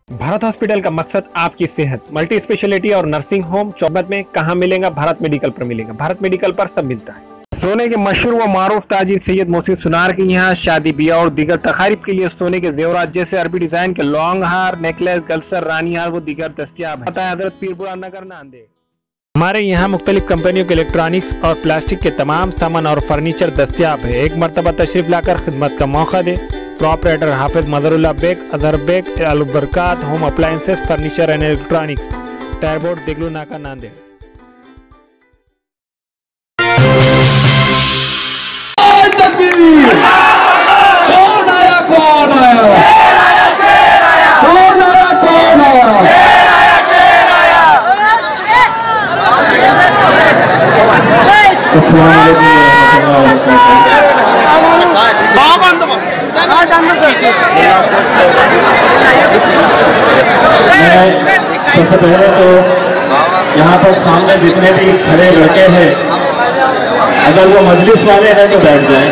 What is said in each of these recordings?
Bharat hospital का मकसद आपकी सेहत। मल्टी स्पेशलिटी और नर्सिंग होम चौबत में कहाँ मिलेगा? भारत मेडिकल पर मिलेगा। भारत मेडिकल पर सब मिलता है। सोने के मशहूर व मारूफ ताजिर सैयद मोहसिन सुनार के यहाँ शादी ब्याह और दीगर तकारीब के लिए सोने के जेवरात जैसे अरबी डिजाइन के लॉन्ग हार, नेकलेस, गलसर, रानी हार वो दीगर दस्तियाब है। हजरत पीरपुरा नगर नांदेड़। हमारे यहाँ मुख्तलिफ कंपनियों के इलेक्ट्रॉनिक्स और प्लास्टिक के तमाम सामान और फर्नीचर दस्तियाब है। एक मरतबा तशरीफ लाकर खिदमत का मौका दे। Proprietor Hafiz Madarullah Beg, Azhar Beg, Albarkat home appliances, furniture and electronics, टायरबोर्ड, दिगलू नाका, नांदेड़। सबसे पहले तो यहाँ पर सामने जितने भी खड़े लड़के हैं, अगर वो मजलिस वाले हैं तो बैठ जाएं।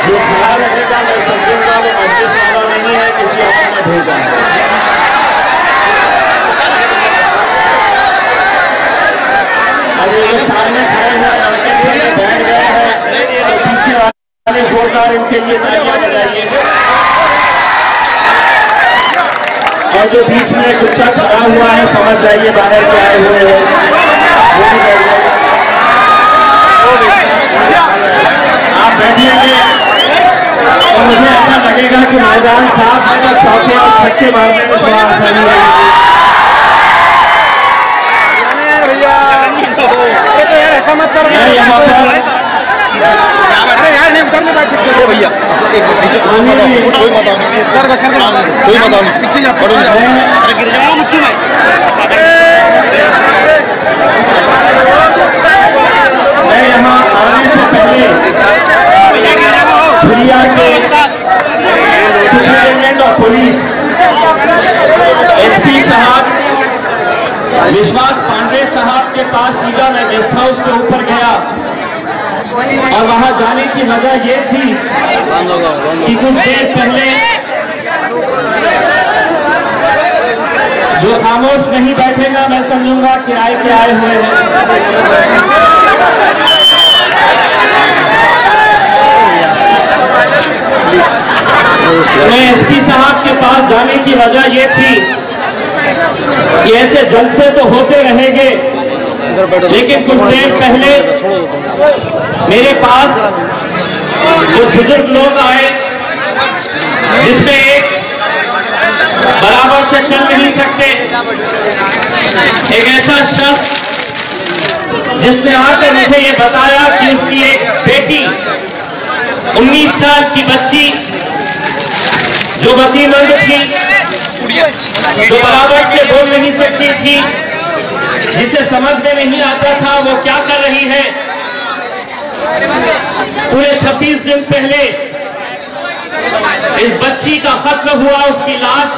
जो खड़ा रहेगा मैं समझूंगा वो मजलिस वाला नहीं है, किसी और ने भेजा है। अब ये सामने खड़े हुए लड़के भी बैठ गए हैं और पीछे वाले जोरदार इनके लिए तालियां बजाइए। और जो बीच में कुच्चा खड़ा हुआ है समझ जाइए बाहर के आए हुए हैं, आप बैठिएंगे तो मुझे ऐसा लगेगा कि मैदान साफ है, चौके और छक्के मारने में थोड़ा आसानी है। ऐसा मत कर मैं यहाँ पर यार, नहीं उतरने बैठ सकते हो भैया। कोई बताओ कोई बताओ पीछे जा गिर जाओ मुझे भाई। मैं यहाँ आने से पहले दुनिया के सुपरिटेंडेंट ऑफ पुलिस एसपी साहब विश्वास पांडे साहब के पास सीधा मैं गेस्ट हाउस के ऊपर गया और वहां जाने की वजह ये थी कि कुछ देर पहले जो खामोश नहीं बैठेगा मैं समझूंगा किराए के आए हुए हैं। मैं एसपी साहब के पास जाने की वजह ये थी कि ऐसे जलसे तो होते रहेंगे, लेकिन कुछ देर पहले मेरे पास कुछ बुजुर्ग लोग आए जिसमें एक बराबर से चल नहीं सकते, एक ऐसा शख्स जिसने आकर मुझे ये बताया कि उसकी एक बेटी 19 साल की बच्ची जो बदीमंद थी, जो बराबर से बोल नहीं सकती थी, जिसे समझ में नहीं आता था वो क्या कर रही है, पूरे 26 दिन पहले इस बच्ची का कत्ल हुआ। उसकी लाश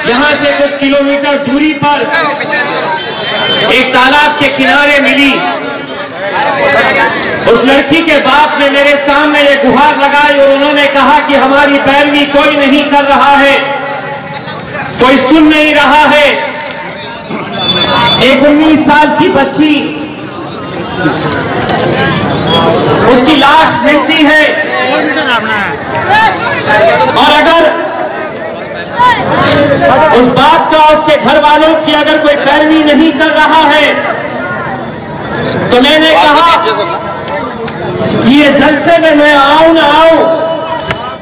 यहां से कुछ किलोमीटर दूरी पर एक तालाब के किनारे मिली। उस लड़की के बाप ने मेरे सामने ये गुहार लगाई और उन्होंने कहा कि हमारी पैरवी कोई नहीं कर रहा है, कोई सुन नहीं रहा है। एक 19 साल की बच्ची, उसकी लाश मिलती है और अगर उस बाप का उसके घर वालों की अगर कोई पैरवी नहीं कर रहा है तो मैंने कहा कि ये जलसे में मैं आऊं ना आऊं,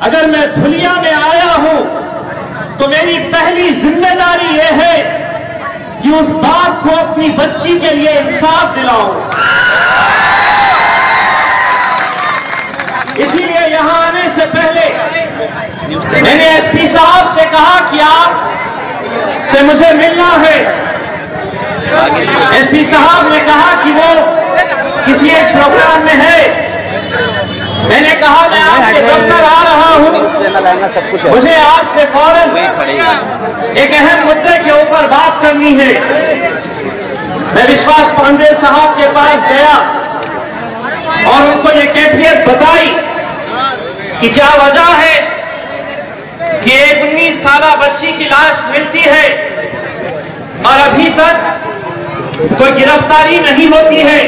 अगर मैं धुलिया में आया हूं तो मेरी पहली जिम्मेदारी यह है कि उस बाप को अपनी बच्ची के लिए इंसाफ दिलाऊं। इसीलिए यहां आने से पहले मैंने एसपी साहब से कहा कि आप से मुझे मिलना है। एसपी साहब ने कहा कि वो किसी एक प्रोग्राम में है। मैंने कहा मैं लेना लहंगा सब कुछ है। मुझे आज से फौरन एक अहम मुद्दे के ऊपर बात करनी है। मैं विश्वास पांडे साहब के पास गया और उनको ये कैफियत बताई कि क्या वजह है कि एक 19 साला बच्ची की लाश मिलती है और अभी तक कोई गिरफ्तारी नहीं होती है।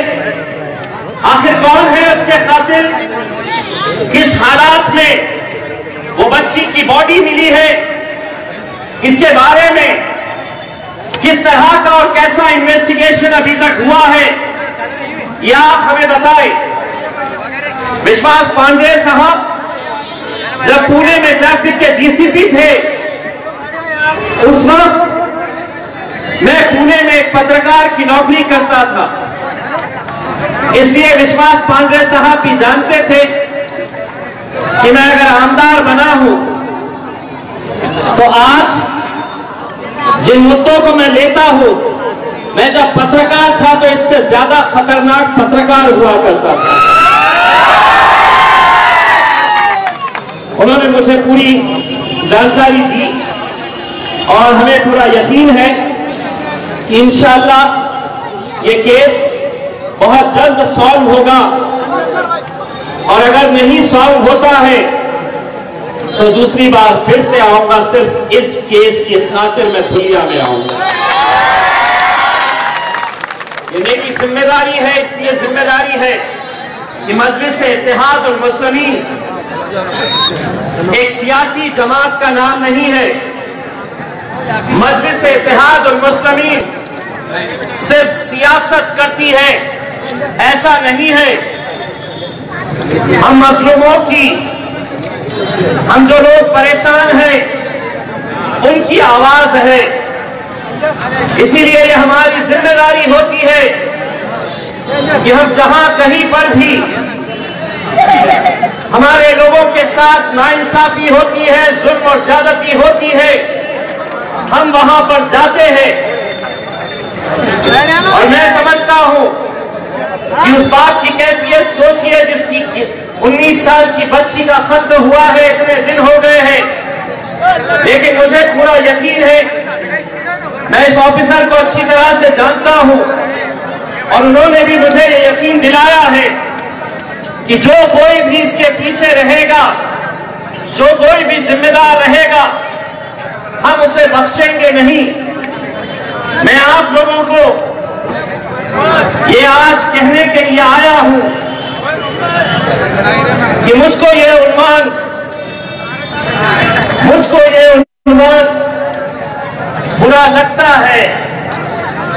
आखिर कौन है उसके कातिल, किस हालात में वो बच्ची की बॉडी मिली है, इसके बारे में किस तरह का और कैसा इन्वेस्टिगेशन अभी तक हुआ है, यह आप हमें बताएं। विश्वास पांडे साहब जब पुणे में ट्रैफिक के डीसीपी थे, उस वक्त मैं पुणे में एक पत्रकार की नौकरी करता था, इसलिए विश्वास पांडे साहब भी जानते थे कि मैं अगर आमदार बना हूं तो आज जिन मुद्दों को मैं लेता हूं, मैं जब पत्रकार था तो इससे ज्यादा खतरनाक पत्रकार हुआ करता था। उन्होंने मुझे पूरी जानकारी दी और हमें पूरा यकीन है कि इंशाअल्लाह ये केस बहुत जल्द सॉल्व होगा, और अगर नहीं सॉल्व होता है तो दूसरी बार फिर से आऊंगा, सिर्फ इस केस की खातिर मैं धुलिया में आऊंगा। ये मेरी जिम्मेदारी है, इसलिए जिम्मेदारी है कि मजलिस इत्तेहाद और मुस्लिमीन एक सियासी जमात का नाम नहीं है। मजलिस इत्तेहाद और मुस्लिमीन सिर्फ सियासत करती है, ऐसा नहीं है। हम मजलूमों की, हम जो लोग परेशान हैं, उनकी आवाज है। इसीलिए ये हमारी जिम्मेदारी होती है कि हम जहां कहीं पर भी हमारे लोगों के साथ नाइंसाफी होती है, जुल्म और ज्यादती होती है, हम वहां पर जाते हैं। और मैं समझता हूं कि उस बात की कैफियत सोचिए जिसकी 19 साल की बच्ची का खत्म हुआ है, इतने दिन हो गए हैं, लेकिन मुझे पूरा यकीन है, मैं इस ऑफिसर को अच्छी तरह से जानता हूं और उन्होंने भी मुझे ये यकीन दिलाया है कि जो कोई भी इसके पीछे रहेगा, जो कोई भी जिम्मेदार रहेगा, हम उसे बख्शेंगे नहीं। मैं आप लोगों को ये आज कहने के लिए आया हूं कि मुझको ये उन्मान बुरा लगता है,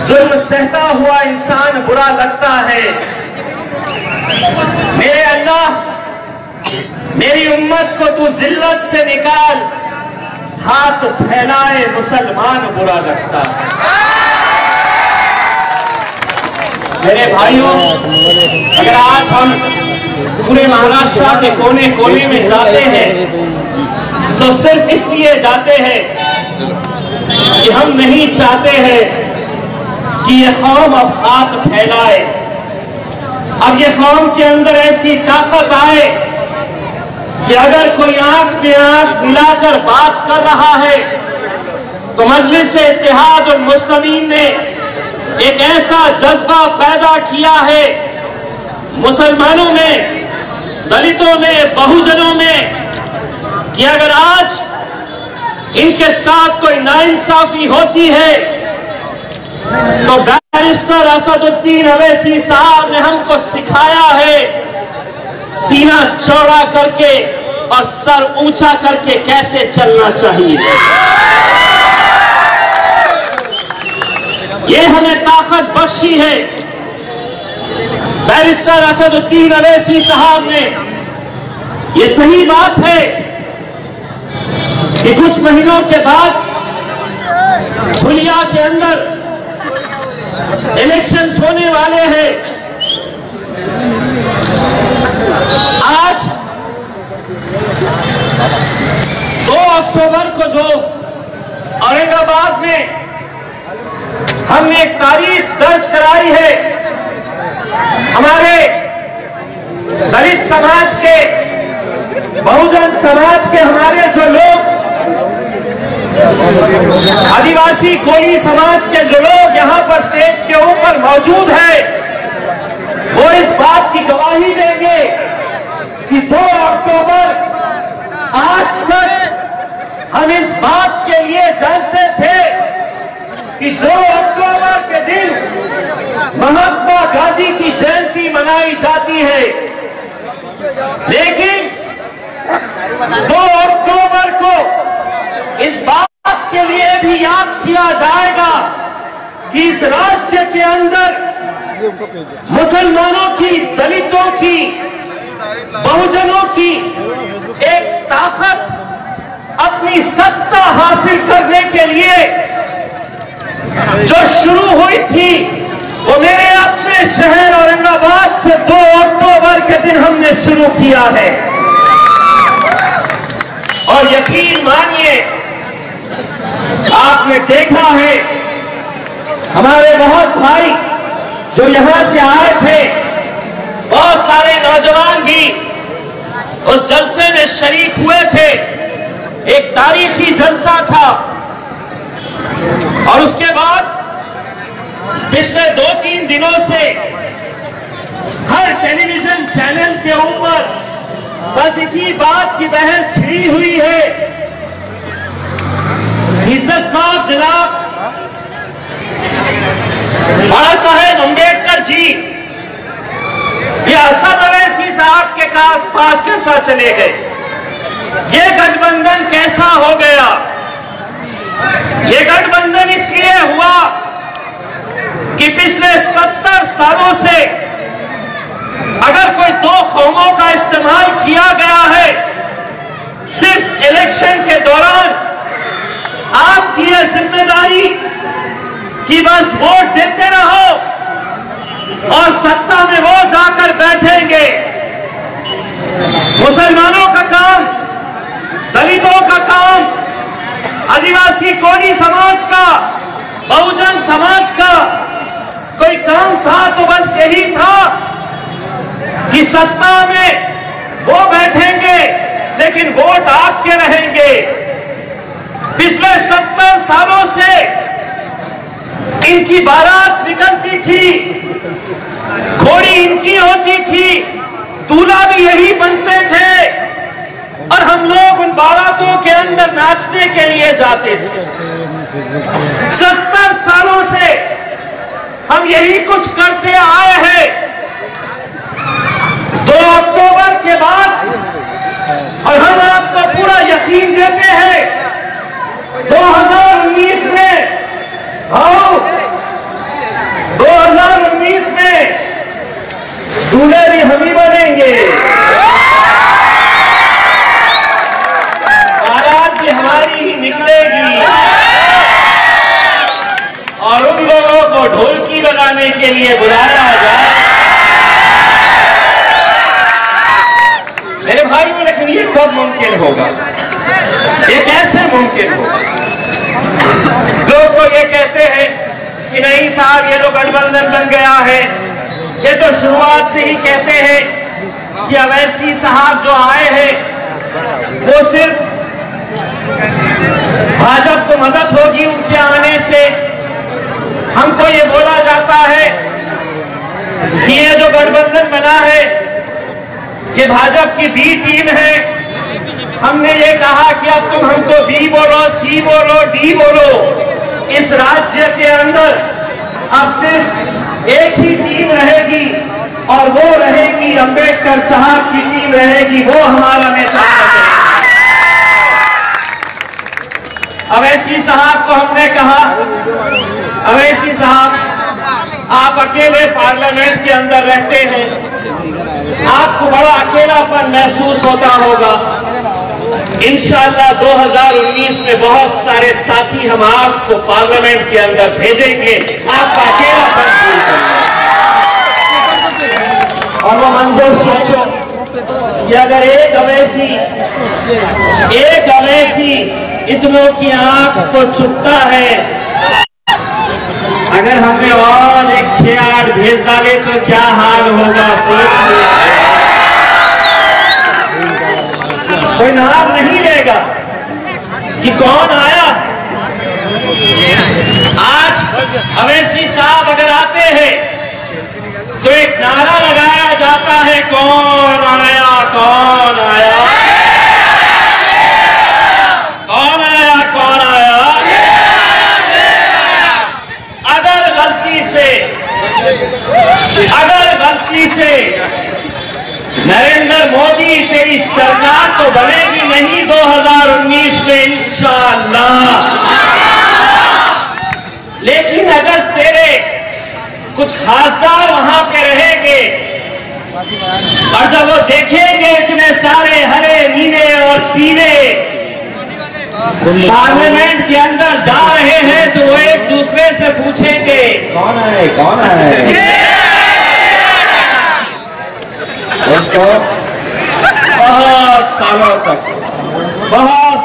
जुल्म सहता हुआ इंसान बुरा लगता है। मेरे अल्लाह, मेरी उम्मत को तू जिल्लत से निकाल, हाथ फैलाए मुसलमान बुरा लगता है। मेरे भाइयों, अगर आज हम पूरे महाराष्ट्र के कोने कोने में जाते हैं तो सिर्फ इसलिए जाते हैं कि हम नहीं चाहते हैं कि ये कौम अब हाथ फैलाए। अब ये कौम के अंदर ऐसी ताकत आए कि अगर कोई आंख में आंख मिलाकर बात कर रहा है तो मजलिस इत्तेहाद और मुस्लिमीन ने एक ऐसा जज्बा पैदा किया है मुसलमानों में, दलितों में, बहुजनों में, कि अगर आज इनके साथ कोई नाइंसाफी होती है तो बैरिस्टर असदुद्दीन अवैसी साहब ने हमको सिखाया है सीना चौड़ा करके और सर ऊंचा करके कैसे चलना चाहिए। ये हमें ताकत बख्शी है। बैरिस्टर असदुद्दीन अवैसी साहब ने, ये सही बात है कि कुछ महीनों के बाद धुलिया के अंदर इलेक्शंस होने वाले हैं। आज 2 अक्टूबर को जो औरंगाबाद में हमने एक तारीख दर्ज कराई है, हमारे दलित समाज के, बहुजन समाज के हमारे आदिवासी कोली समाज के जो लोग यहाँ पर स्टेज के ऊपर मौजूद हैं, वो इस बात की गवाही देंगे कि 2 अक्टूबर आज तक हम इस बात के लिए जानते थे कि 2 अक्टूबर के दिन महात्मा गांधी की जयंती मनाई जाती है, लेकिन 2 अक्टूबर को इस बात के लिए भी याद किया जाएगा कि इस राज्य के अंदर मुसलमानों की, दलितों की, बहुजनों की एक ताकत अपनी सत्ता हासिल करने के लिए जो शुरू हुई थी, वो मेरे अपने शहर औरंगाबाद से 2 अक्टूबर के दिन हमने शुरू किया है। और यकीन मानिए, आपने देखा है हमारे बहुत भाई जो यहां से आए थे, बहुत सारे नौजवान भी उस जलसे में शरीक हुए थे। एक तारीखी जलसा था और उसके बाद पिछले 2-3 दिनों से हर टेलीविजन चैनल के ऊपर बस इसी बात की बहस छिड़ी हुई है। इज्जतमाब जनाब बाबा साहेब अम्बेडकर जी ये असद अवैसी साहब के पास कैसा चले गए, ये गठबंधन कैसा हो गया? ये गठबंधन इसलिए हुआ कि पिछले 70 सालों से अगर कोई 2 कौमों का इस्तेमाल किया गया है, सिर्फ इलेक्शन के दौरान आपकी यह जिम्मेदारी कि बस वोट देते रहो और सत्ता में वो जाकर बैठेंगे। मुसलमानों का काम, दलितों का काम, आदिवासी कोली समाज का, बहुजन समाज का कोई काम था तो बस यही था कि सत्ता में वो बैठेंगे लेकिन वोट आपके रहेंगे। पिछले 70 सालों से इनकी बारात निकलती थी, घोड़ी इनकी होती थी, दूल्हा भी यही बनते थे और हम लोग उन बारातों के अंदर नाचने के लिए जाते थे। 70 सालों से हम यही कुछ करते आए हैं। 2 अक्टूबर के बाद और हम आपको पूरा यकीन देते हैं 2019 में, हाँ 2019 में दूल्हे भी हम ही बनेंगे, बारात भी हमारी ही निकलेगी और उन लोगों को ढोलकी बजाने के लिए बुलाया जाए। मेरे भाइयों, लेकिन ये कब मुमकिन होगा? ये कैसे मुमकिन होगा? लोग तो ये कहते हैं कि नहीं साहब, ये तो गठबंधन बन गया है। ये तो शुरुआत से ही कहते हैं कि अवैसी साहब जो आए हैं वो सिर्फ भाजपा को मदद होगी उनके आने से। हमको ये बोला जाता है कि ये जो गठबंधन बना है ये भाजपा की बी टीम है। हमने ये कहा कि अब तुम हमको बी बोलो, सी बोलो, डी बोलो। इस राज्य के अंदर अब सिर्फ एक ही टीम रहेगी और वो रहेगी अंबेडकर साहब की टीम रहेगी, वो हमारा नेता है। अवैसी साहब को हमने कहा, अवैसी साहब आप अकेले पार्लियामेंट के अंदर रहते हैं, आपको बड़ा अकेलापन महसूस होता होगा। इंशाअल्लाह 2019 में बहुत सारे साथी हम आपको पार्लियामेंट के अंदर भेजेंगे, आपका अकेलापन दूर करेंगे। और वो मंजर सोचो कि अगर एक अवैसी इतनों की आंख को चुभता है, अगर हमने और एक 6-8 भेज डाले तो क्या हाल होगा सोच। कोई नाम नहीं लेगा कि कौन आया, अवैसी साहब अगर आते हैं तो एक नारा लगाया जाता है, कौन आया कौन आया कौन आया कौन आया। अगर गलती से नरेंद्र मोदी तेरी सरकार तो बनेगी नहीं 2019 में इंशाअल्लाह, लेकिन अगर तेरे कुछ खासदार वहां पे रहेंगे और जब वो देखेंगे इतने सारे हरे नीले और पीले पार्लियामेंट के अंदर जा रहे हैं, तो वो एक दूसरे से पूछेंगे कौन है कौन है। दोस्तों, बहुत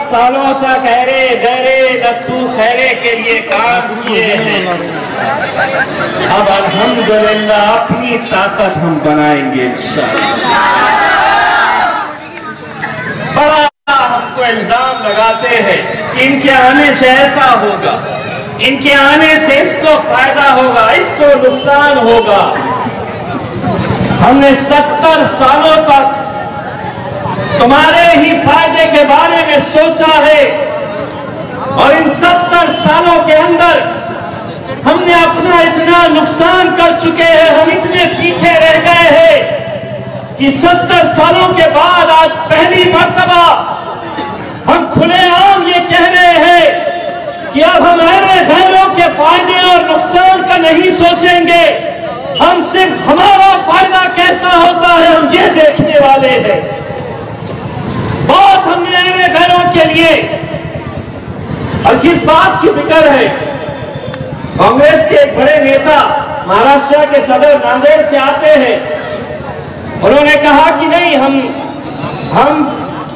सालों तक अरे गहरे लत्तू खैरे के लिए काम किए हैं। अब अल्हम्दुलिल्लाह अपनी ताकत हम बनाएंगे इंशाअल्लाह। बड़ा हमको इल्जाम लगाते हैं कि इनके आने से ऐसा होगा, इनके आने से इसको फायदा होगा, इसको नुकसान होगा। हमने 70 सालों तक तुम्हारे ही फायदे के बारे में सोचा है और इन 70 सालों के अंदर हमने अपना इतना नुकसान कर चुके हैं, हम इतने पीछे रह गए हैं कि 70 सालों के बाद आज पहली मर्तबा हम खुलेआम ये कह रहे हैं कि अब हम अहले गैरों के फायदे और नुकसान का नहीं सोचेंगे, हम सिर्फ हमारा फायदा कैसा होता है हम ये देखने वाले हैं। बहुत हमने अहले गैरों के लिए और किस बात की फिक्र है। कांग्रेस के एक बड़े नेता महाराष्ट्र के सदर नांदेड़ से आते हैं, उन्होंने कहा कि नहीं हम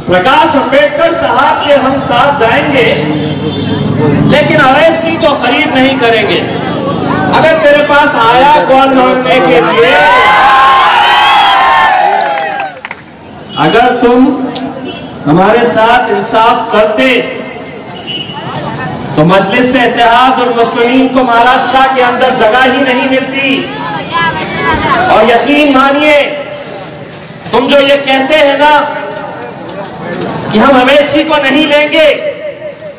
प्रकाश अंबेडकर साहब के हम साथ जाएंगे, लेकिन अवैसी को खरीद नहीं करेंगे। अगर तेरे पास आया कौन मांगने के लिए, अगर तुम हमारे साथ इंसाफ करते तो मजलिस इत्तेहाद और मुस्लिमीन को महाराष्ट्र के अंदर जगह ही नहीं मिलती। और यकीन मानिए, तुम जो ये कहते हैं ना कि हम अवैसी को नहीं लेंगे,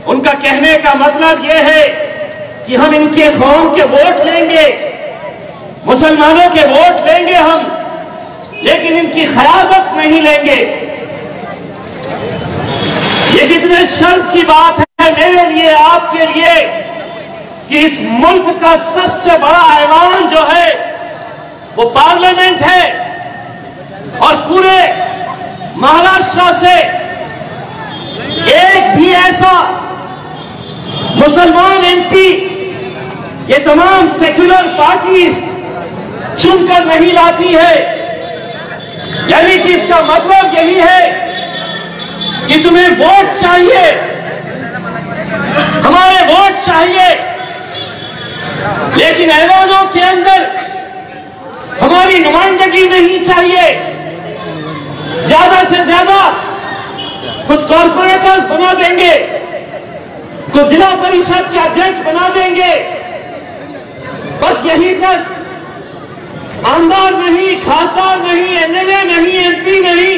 उनका कहने का मतलब यह है कि हम इनके कौम के वोट लेंगे, मुसलमानों के वोट लेंगे हम, लेकिन इनकी क़यादत नहीं लेंगे। ये कितने शर्म की बात है मेरे लिए, आपके लिए, कि इस मुल्क का सबसे बड़ा ऐवान जो है वो पार्लियामेंट है और पूरे महाराष्ट्र से एक भी ऐसा मुसलमान एमपी ये तमाम सेक्युलर पार्टीज चुनकर नहीं लाती है। यानी कि इसका मतलब यही है कि तुम्हें वोट चाहिए, हमारे वोट चाहिए, लेकिन ऐवानों के अंदर हमारी नुमाइंदगी नहीं चाहिए। ज्यादा से ज्यादा कुछ कॉर्पोरेटर्स बना देंगे, कुछ जिला परिषद के अध्यक्ष बना देंगे, बस यही तक। आमदार नहीं, खासदार नहीं, एमएलए नहीं, एमपी नहीं।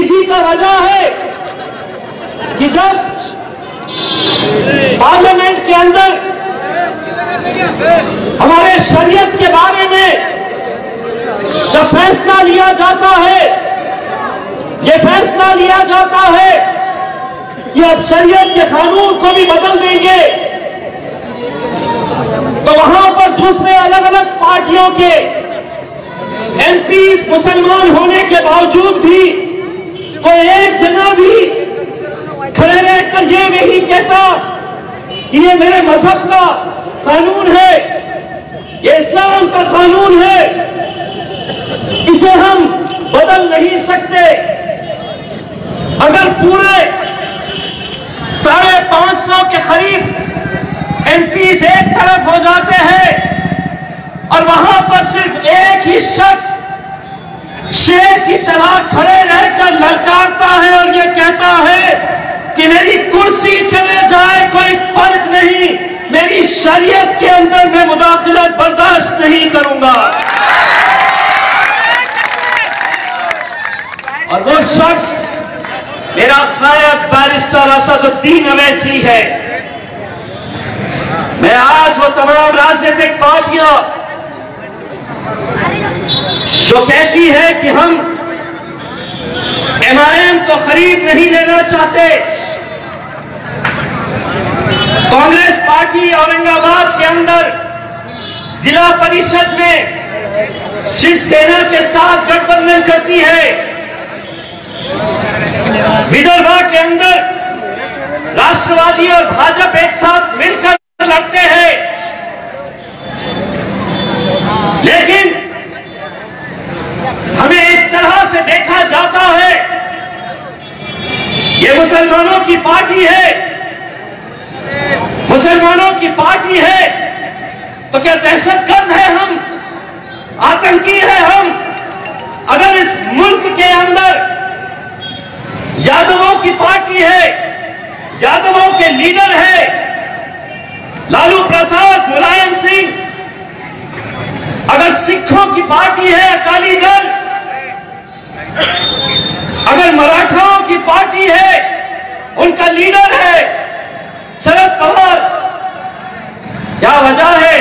इसी का वजह है कि जब पार्लियामेंट के अंदर हमारे शरीयत के बारे में जब फैसला लिया जाता है, ये फैसला लिया जाता है कि अब शरीयत के कानून को भी बदल देंगे, तो वहां पर दूसरे अलग अलग पार्टियों के एमपीज मुसलमान होने के बावजूद भी कोई एक जना भी खड़े रहकर ये नहीं कहता कि ये मेरे मजहब का कानून है, ये इस्लाम का कानून है, इसे हम बदल नहीं सकते। अगर पूरे 550 के करीब एमपीज एक तरफ हो जाते हैं और वहां पर सिर्फ एक ही शख्स शेर की तरह खड़े रहकर ललकारता है और ये कहता है कि मेरी कुर्सी चले जाए कोई फर्क नहीं, मेरी शरीयत के अंदर मैं मुदाखलत बर्दाश्त नहीं करूंगा। और वो शख्स मेरा ख़ायब बैरिस्टर असदुद्दीन अवैसी है। मैं आज वो तमाम राजनीतिक पार्टियां जो कहती है कि हम MIM को खरीद नहीं लेना चाहते, कांग्रेस पार्टी औरंगाबाद के अंदर जिला परिषद में शिवसेना के साथ गठबंधन करती है, विदर्भा के अंदर राष्ट्रवादी और भाजपा एक साथ मिलकर लड़ते हैं। लेकिन हमें इस तरह से देखा जाता है ये मुसलमानों की पार्टी है, मुसलमानों की पार्टी है, तो क्या दहशतगर्द है हम, आतंकी है हम? अगर इस मुल्क के अंदर यादवों की पार्टी है, यादवों के लीडर है लालू प्रसाद, मुलायम सिंह, अगर सिखों की पार्टी है अकाली दल, अगर मराठाओं की पार्टी है उनका लीडर है शरद पवार, क्या वजह है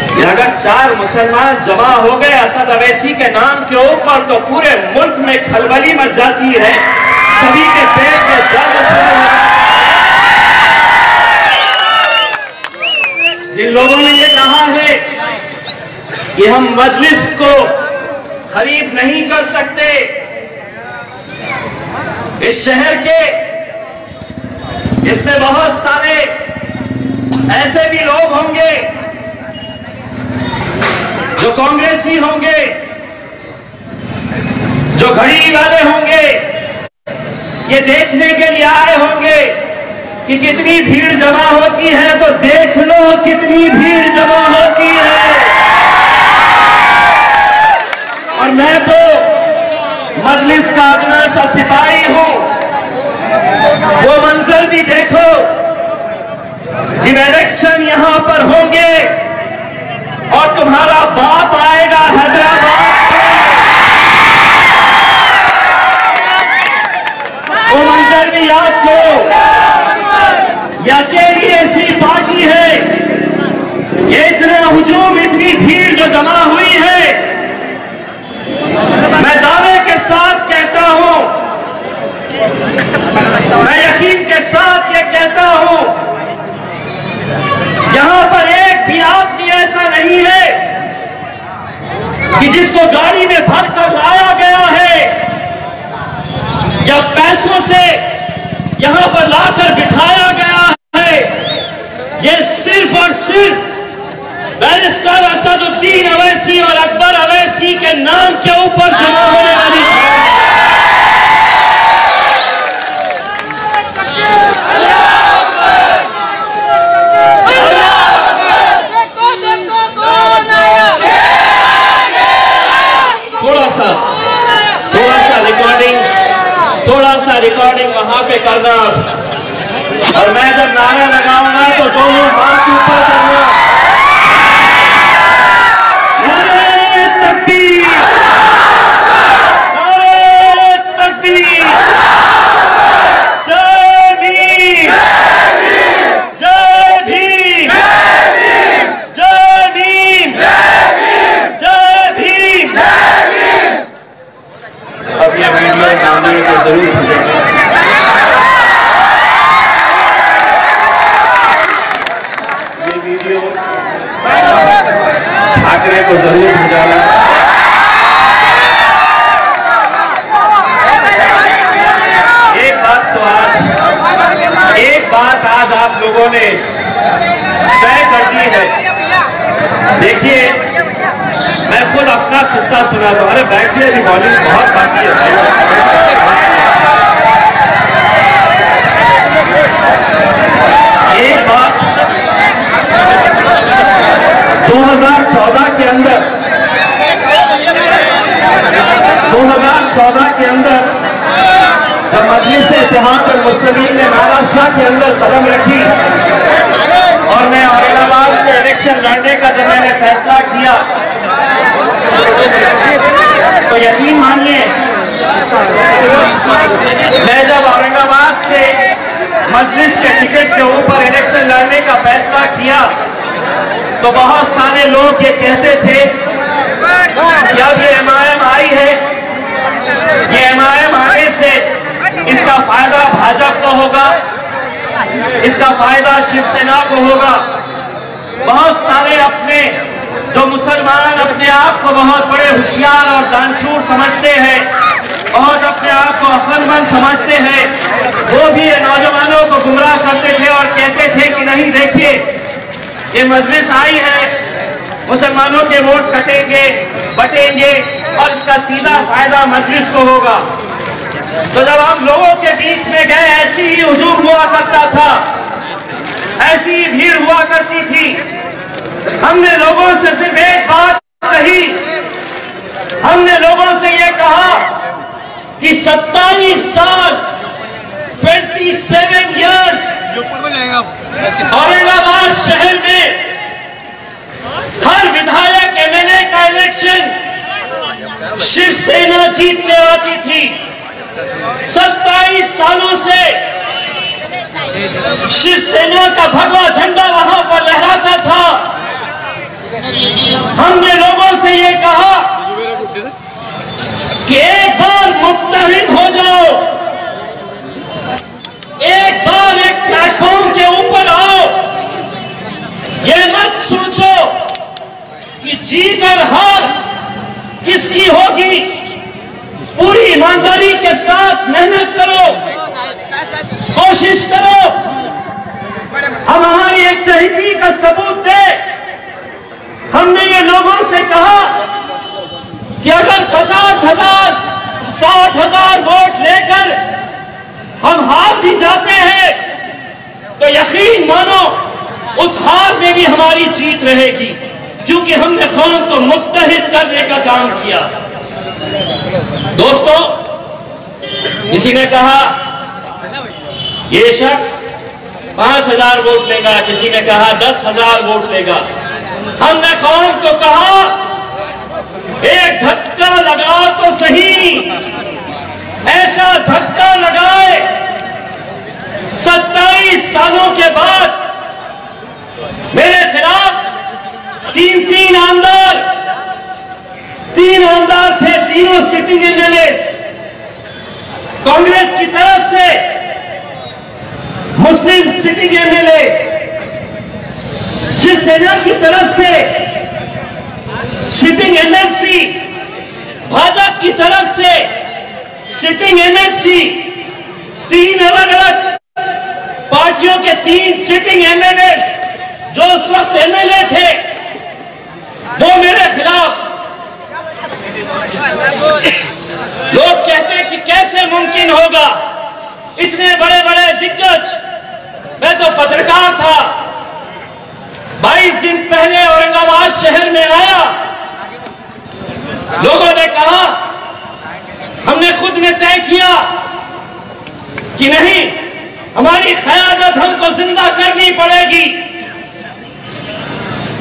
कि अगर 4 मुसलमान जमा हो गए असद अवैसी के नाम के ऊपर तो पूरे मुल्क में खलबली मच जाती है, सभी के पेट में दर्द शुरू हो। जिन लोगों ने ये कहा है कि हम मजलिस को खरीद नहीं कर सकते, इस शहर के इसमें बहुत सारे ऐसे भी लोग होंगे जो कांग्रेसी होंगे, जो घड़ी वाले होंगे, ये देखने के लिए आए होंगे कि कितनी भीड़ जमा होती है, तो देख लो कितनी भीड़ जमा होती है। और मैं तो मजलिस का अपना सा सिपाही हूं, वो मंजर भी देखो जब इलेक्शन यहां पर होंगे और तुम्हारा बाप आएगा हैदराबाद से, वो मंजर भी याद करो। या अकेली ऐसी पार्टी है, ये इतना हुजूम, इतनी भीड़ जो जमा हुई है, मैं दावे के साथ कहता हूं, मैं यकीन के साथ ये कहता हूं, यहां पर एक भी आदमी ऐसा नहीं है कि जिसको गाड़ी में भरकर लाया गया है या पैसों से यहां पर लाकर बिठाया गया है। ये सिर्फ और सिर्फ बैरिस्टर असदुद्दीन अवैसी और अकबर अवैसी के नाम के ऊपर जमा होने वाली है। थोड़ा सा रिकॉर्डिंग वहां पे करना, और मैं जब नारा लगाऊंगा तो दोनों हाथ ऊपर करना। नारे तकबीर, नारे तकबीर, जय भीम, जय भीम, जय भीम, जय भीम। अब ये वीडियो डालने को जरूर ठाकरे को जरूर भेजाना। एक बात आज आप लोगों ने तय कर दी है। देखिए, मैं खुद अपना किस्सा सुना दूं। अरे बैठिए, अभी वॉल्यूम बहुत बाकी है। एक बात 2014 के अंदर 2014 के अंदर जब मजलिस इत्तेहाद और मुस्लिमीन ने महाराष्ट्र के अंदर कदम रखी, और मैं औरंगाबाद से इलेक्शन लड़ने का जब मैंने फैसला किया तो यकीन मानिए, मैं जब औरंगाबाद से मजलिस के टिकट के ऊपर इलेक्शन लड़ने का फैसला किया तो बहुत सारे लोग ये कहते थे कि अब ये MIM आई है, ये MIM आने से इसका फायदा भाजपा को होगा, इसका फायदा शिवसेना को होगा। बहुत सारे अपने जो मुसलमान अपने आप को बहुत बड़े होशियार और दानशूर समझते हैं, बहुत अपने आप को अक्लमंद समझते हैं, वो भी ये नौजवानों को गुमराह करते थे और कहते थे कि नहीं देखिए ये मजलिस आई है, मुसलमानों के वोट कटेंगे बटेंगे और इसका सीधा फायदा मजलिस को होगा। तो जब हम लोगों के बीच में गए ऐसी ही हुजूम हुआ करता था, ऐसी ही भीड़ हुआ करती थी। हमने लोगों से सिर्फ एक बात कही, हमने लोगों से ये कहा कि 27 साल 27 इयर्स औरंगाबाद शहर में हर विधायक MLA का इलेक्शन शिवसेना जीत के आती थी। 27 सालों से शिवसेना का भगवा झंडा वहां पर लहराता था। हमने लोगों से ये कहा कि एक बार मुत्तहिद हो जाओ, एक बार एक प्लेटफॉर्म के ऊपर आओ, ये मत सोचो कि जीत और हार किसकी होगी, पूरी ईमानदारी के साथ मेहनत करो, कोशिश करो। हम हमारी एक चहिती का सबूत दे। हमने ये लोगों से कहा कि अगर 50,000 60,000 वोट लेकर हम हार भी जाते हैं तो यकीन मानो उस हार में भी हमारी जीत रहेगी, क्योंकि हमने कौम को मुत्तहिद करने का काम किया। दोस्तों, किसी ने कहा ये शख्स 5,000 वोट लेगा, किसी ने कहा 10,000 वोट लेगा। हमने कौम को कहा एक धक्का लगाओ तो सही, ऐसा धक्का लगाए 27 सालों के बाद मेरे खिलाफ तीन आमदार थे, तीनों सिटिंग MLA। कांग्रेस की तरफ से मुस्लिम सिटिंग MLA, शिवसेना की तरफ से सिटिंग MLC, भाजपा की तरफ से सिटिंग MLC, तीन अलग अलग पार्टियों के 3 सिटिंग MLA जो उस वक्त MLA थे, वो मेरे खिलाफ। लोग कहते हैं कि कैसे मुमकिन होगा, इतने बड़े बड़े दिग्गज। मैं तो पत्रकार था, 22 दिन पहले औरंगाबाद शहर में आया, लोगों ने कहा, हमने खुद ने तय किया कि नहीं, हमारी क़यादत हमको जिंदा करनी पड़ेगी।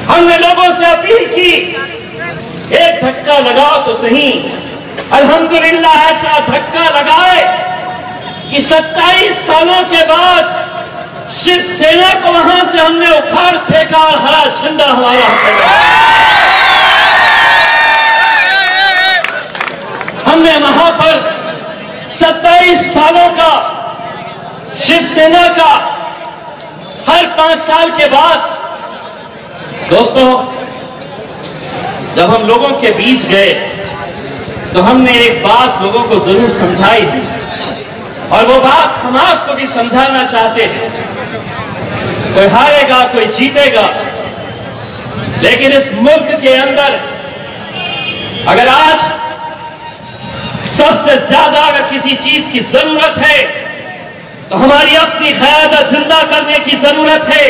हमने लोगों से अपील की एक धक्का लगाओ तो सही। अल्हम्दुलिल्लाह ऐसा धक्का लगाए कि 27 सालों के बाद शिवसेना को वहां से हमने उखाड़ फेंका और हरा झंडा हमारा हमने वहां पर 27 सालों का शिवसेना का हर 5 साल के बाद। दोस्तों, जब हम लोगों के बीच गए तो हमने एक बात लोगों को जरूर समझाई थी, और वो बात हम आपको भी समझाना चाहते हैं। कोई हारेगा, कोई जीतेगा, लेकिन इस मुल्क के अंदर अगर आज सबसे ज्यादा अगर किसी चीज की जरूरत है तो हमारी अपनी क़यादत जिंदा करने की जरूरत है।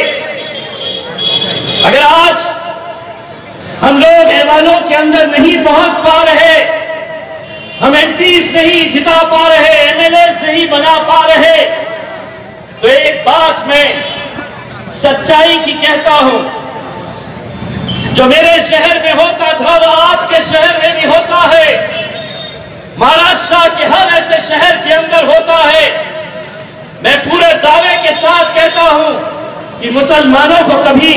अगर आज हम लोग ऐवानों के अंदर नहीं पहुंच पा रहे, हम MPs नहीं जिता पा रहे, MLAs नहीं बना पा रहे, तो एक बात मैं सच्चाई की कहता हूं। जो मेरे शहर में होता था वो आपके शहर में भी होता है, महाराष्ट्र के हर ऐसे शहर के अंदर होता है। मैं पूरे दावे के साथ कहता हूं कि मुसलमानों को कभी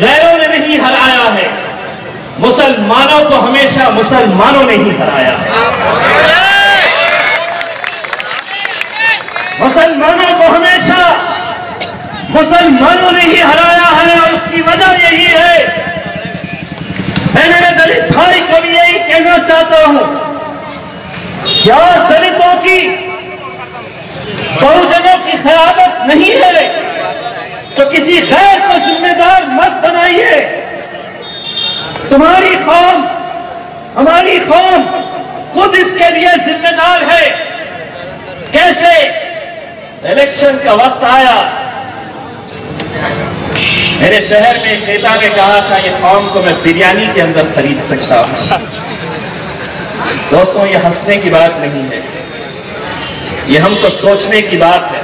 गैरों ने नहीं हराया है, मुसलमानों को हमेशा मुसलमानों ने ही हराया है। मुसलमानों को हमेशा मुसलमानों ने ही हराया है और उसकी वजह यही है। मैं मेरे दलित भाई को भी यही कहना चाहता हूं, क्या दलितों की बहुजनों की ख़यानत नहीं है तो किसी गैर को जिम्मेदार मत बनाइए। तुम्हारी कौम, हमारी कौम खुद इसके लिए जिम्मेदार है। कैसे? इलेक्शन का वक्त आया, मेरे शहर में एक नेता ने कहा था ये कौम को मैं बिरयानी के अंदर खरीद सकता हूं। दोस्तों, ये हंसने की बात नहीं है, ये हमको सोचने की बात है,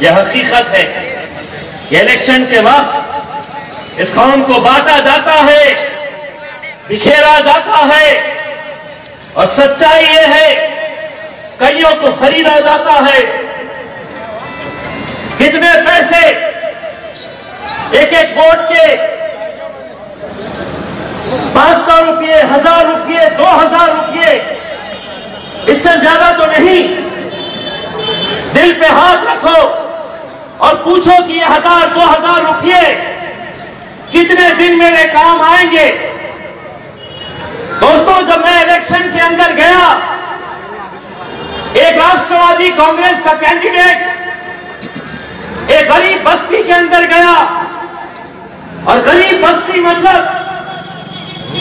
यह हकीकत है कि इलेक्शन के वक्त इस कौम को बांटा जाता है, बिखेरा जाता है और सच्चाई यह है कईयों को खरीदा जाता है। कितने पैसे एक एक वोट के, 500 रुपये, 1000 रुपये, 2000 रुपये, इससे ज्यादा तो नहीं। दिल पे हाथ रखो और पूछो कि ये 1000-2000 रुपये कितने दिन मेरे काम आएंगे। दोस्तों, जब मैं इलेक्शन के अंदर गया, एक राष्ट्रवादी कांग्रेस का कैंडिडेट एक गरीब बस्ती के अंदर गया, और गरीब बस्ती मतलब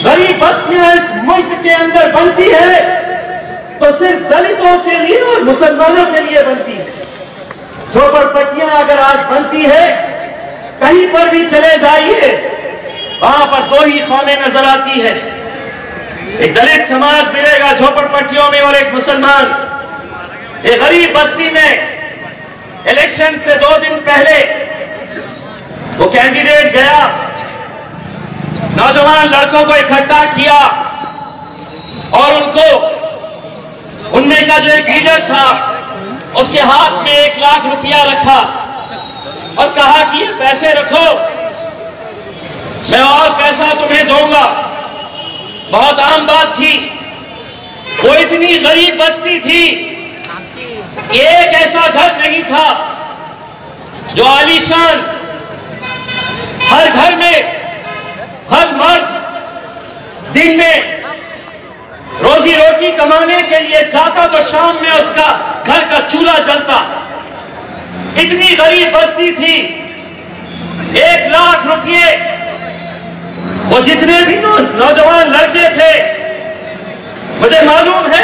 गरीब बस्तियां इस मुल्क के अंदर बनती है तो सिर्फ दलितों के लिए और मुसलमानों के लिए बनती है। झोपड़पट्टियां अगर आज बनती है, कहीं पर भी चले जाइए, वहां पर दो ही कौमें नजर आती है, एक दलित समाज मिलेगा झोपड़पट्टियों में और एक मुसलमान। एक गरीब बस्ती में इलेक्शन से 2 दिन पहले वो कैंडिडेट गया, नौजवान लड़कों को इकट्ठा किया और उनमें का जो एक लीडर था उसके हाथ में 1 लाख रुपया रखा और कहा कि ये पैसे रखो, मैं और पैसा तुम्हें दूंगा। बहुत आम बात थी, वो इतनी गरीब बस्ती थी, एक ऐसा घर नहीं था जो आलीशान, हर घर में हर मर्द दिन में रोजी रोटी कमाने के लिए जाता तो शाम में उसका घर का चूल्हा जलता। इतनी गरीब बस्ती थी। 1 लाख रुपये वो जितने भी नौजवान लड़के थे, मुझे मालूम है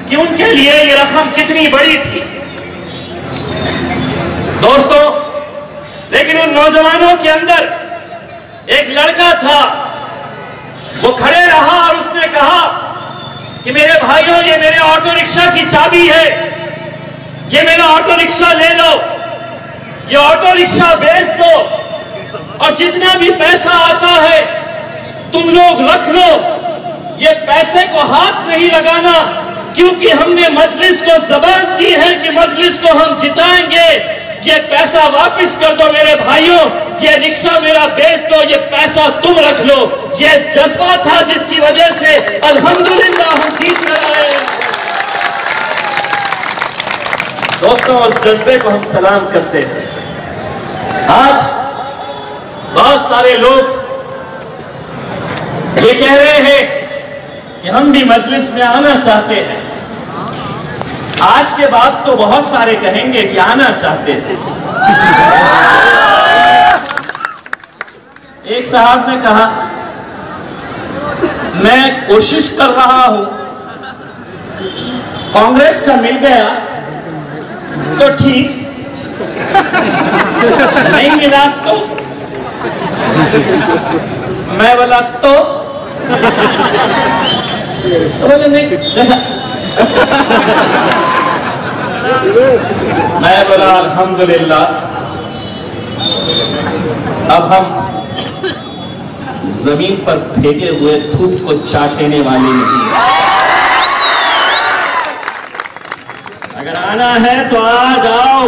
कि उनके लिए ये रकम कितनी बड़ी थी। दोस्तों, लेकिन उन नौजवानों के अंदर एक लड़का था, वो खड़े रहा और उसने कहा कि मेरे भाइयों, ये मेरे ऑटो रिक्शा की चाबी है, ये मेरा ऑटो रिक्शा ले लो, ये ऑटो रिक्शा बेच दो और जितना भी पैसा आता है तुम लोग रख लो। ये पैसे को हाथ नहीं लगाना, क्योंकि हमने मजलिस को जबान दी है कि मजलिस को हम जिताएंगे। ये पैसा वापस कर दो मेरे भाइयों, ये रिक्शा मेरा बेच दो, ये पैसा तुम रख लो। ये जज्बा था जिसकी वजह से अल्हम्दुलिल्लाह हम जीत कर आए। दोस्तों, उस जज्बे को हम सलाम करते हैं। आज बहुत सारे लोग ये कह रहे हैं कि हम भी मजलिस में आना चाहते हैं। आज के बाद तो बहुत सारे कहेंगे कि आना चाहते थे। एक साहब ने कहा, मैं कोशिश कर रहा हूं, कांग्रेस का मिल गया तो ठीक, नहीं मिला तो। मैं बोला तो बोले नहीं जैसा। मैं बोला अल्हम्दुलिल्लाह, अब हम जमीन पर फेंके हुए थूक को चाटने वाले नहीं। अगर आना है तो आ जाओ।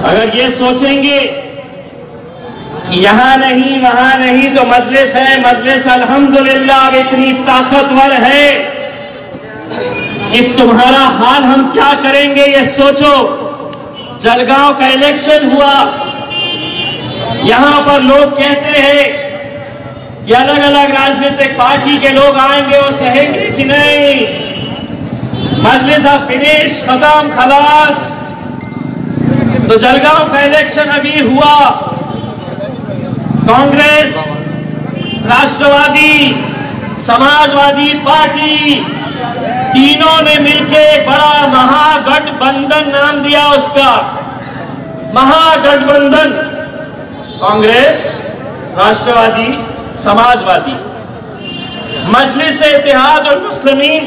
अगर ये सोचेंगे कि यहां नहीं वहां नहीं तो मजलिस है, मजलिस अल्हम्दुलिल्लाह अब इतनी ताकतवर है कि तुम्हारा हाल हम क्या करेंगे ये सोचो। जलगांव का इलेक्शन हुआ, यहां पर लोग कहते हैं कि अलग अलग राजनीतिक पार्टी के लोग आएंगे और कहेंगे कि नहीं मजलिस अब फिनिश, खत्म, खलास। तो जलगांव का इलेक्शन अभी हुआ, कांग्रेस, राष्ट्रवादी, समाजवादी पार्टी तीनों ने मिलकर एक बड़ा महागठबंधन नाम दिया उसका, महागठबंधन। कांग्रेस, राष्ट्रवादी, समाजवादी, मजलिस इत्तेहाद और मुस्लिमीन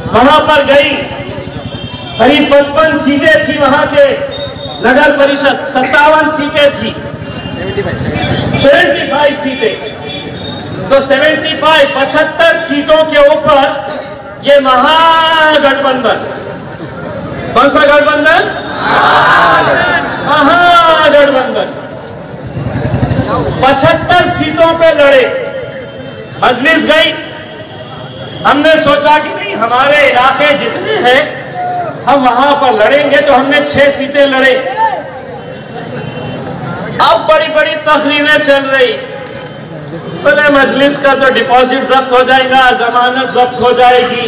वहां पर गई। करीब 55 सीटें थी वहां के नगर परिषद, 57 सीटें थी, 75 सीटें। तो 75 सीटों के ऊपर ये महागठबंधन, कौन सा गठबंधन? महागठबंधन 75 सीटों पे लड़े। मजलिस गई, हमने सोचा कि नहीं हमारे इलाके जितने हैं हम वहां पर लड़ेंगे, तो हमने 6 सीटें लड़े। अब बड़ी बड़ी तकरीरें चल रही, बोले मजलिस का तो डिपॉजिट जब्त हो जाएगा, जमानत जब्त हो जाएगी।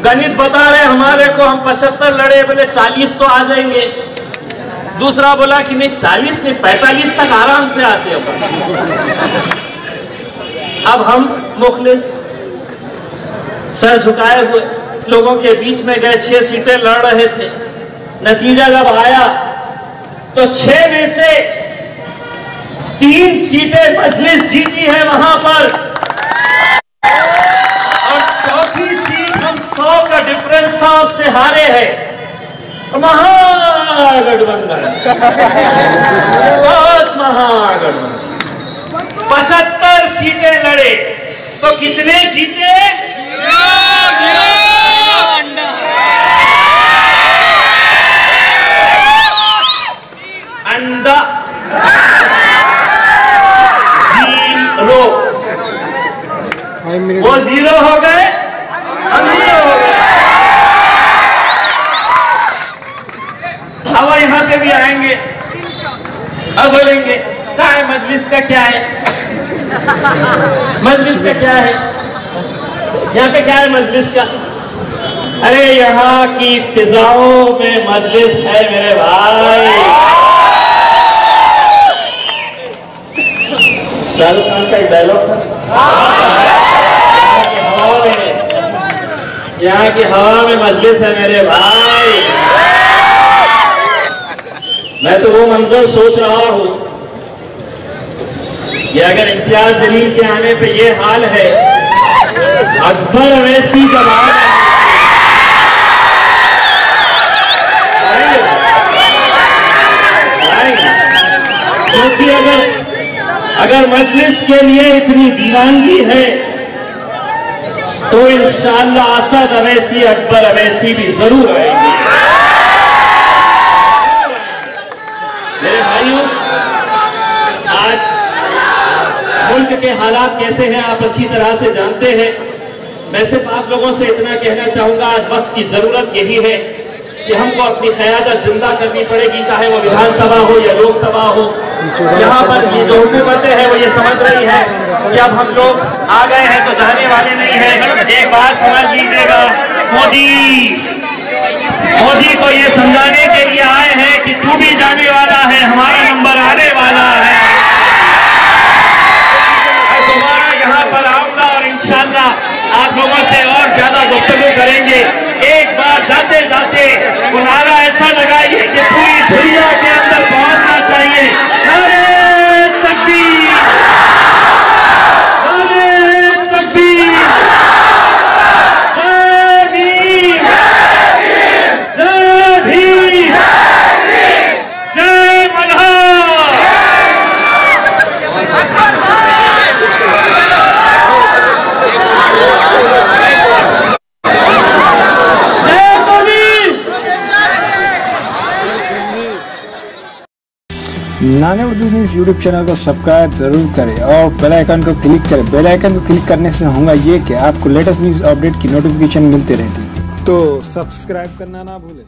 गणित बता रहे हमारे को, हम 75 लड़े, बोले 40 तो आ जाएंगे। दूसरा बोला कि नहीं 40 नहीं 45 तक आराम से आते हो। अब हम मुखलिस सर झुकाए हुए लोगों के बीच में गए, 6 सीटें लड़ रहे थे। नतीजा जब आया तो 6 में से 3 सीटें मजलिस जीती है वहां पर, और चौथी सीट हम 100 का डिफरेंस था उससे हारे हैं। महागठबंधन, बहुत महागठबंधन। 75 सीटें लड़े तो कितने जीते? अंडा 0। वो 0 हो गए, हम 0 हो गए। अब यहाँ पे भी आएंगे, अब बोलेंगे क्या है मजलिस का, क्या है मजलिस का, क्या है यहाँ पे, क्या है मजलिस का? अरे यहाँ की फिजाओं में मजलिस है मेरे भाई। शाहरुख खान का एक डायलॉग था, यहाँ की हवा में मजलिस है मेरे भाई। मैं तो वो मंजर सोच रहा हूं कि अगर इम्तियाज जलील के आने पे ये हाल है, अकबर अवैसी जब क्योंकि अगर मजलिस के लिए इतनी दीवानगी है तो इंशाअल्लाह असद अवैसी, अकबर अवैसी भी जरूर आएंगे। मेरे भाइयों, आज मुल्क के हालात कैसे हैं आप अच्छी तरह से जानते हैं। मैं सिर्फ आप लोगों से इतना कहना चाहूंगा, आज वक्त की जरूरत यही है कि हमको अपनी क़यादत जिंदा करनी पड़ेगी, चाहे वो विधानसभा हो या लोकसभा हो। यहाँ पर ये जो हुकूमतें हैं वो ये समझ रही है कि अब हम लोग आ गए हैं तो जाने वाले नहीं है। एक बात समझ लीजिएगा, मोदी को ये समझाने के लिए आए हैं कि तू भी जाने वाला है, हमारा नंबर आने वाला है। दोबारा यहाँ पर आऊंगा और इंशाअल्लाह आप लोगों से और ज्यादा गुफ्तगू करेंगे। एक बार जाते जाते वो नारा ऐसा लगाइए कि पूरी दुनिया के अंदर पहुंचना चाहिए। नारे तकबीर, नारे तकबीर, जय भीम, जय भीम, नाने उर्दू न्यूज़ यूट्यूब चैनल को सब्सक्राइब जरूर करें और बेल आइकन को क्लिक करें। बेल आइकन को क्लिक करने से होगा ये कि आपको लेटेस्ट न्यूज़ अपडेट की नोटिफिकेशन मिलती रहती, तो सब्सक्राइब करना ना भूलें।